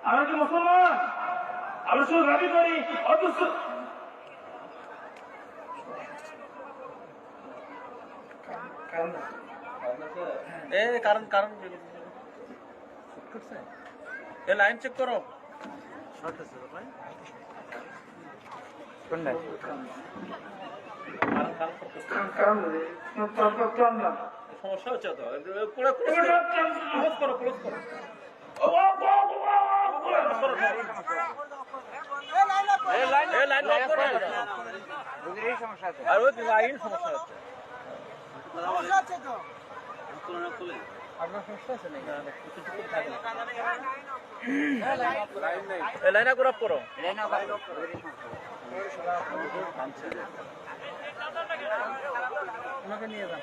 আমরা কি মুসলমান? আমরা শুধু দাবি করি অথচ কারণ এ লাইন চেক করো সমস্যা হচ্ছে তো ক্লোজ করো আর ওই লাইন সমস্যা হচ্ছে লাইন আপ করো ওনাকে নিয়ে যান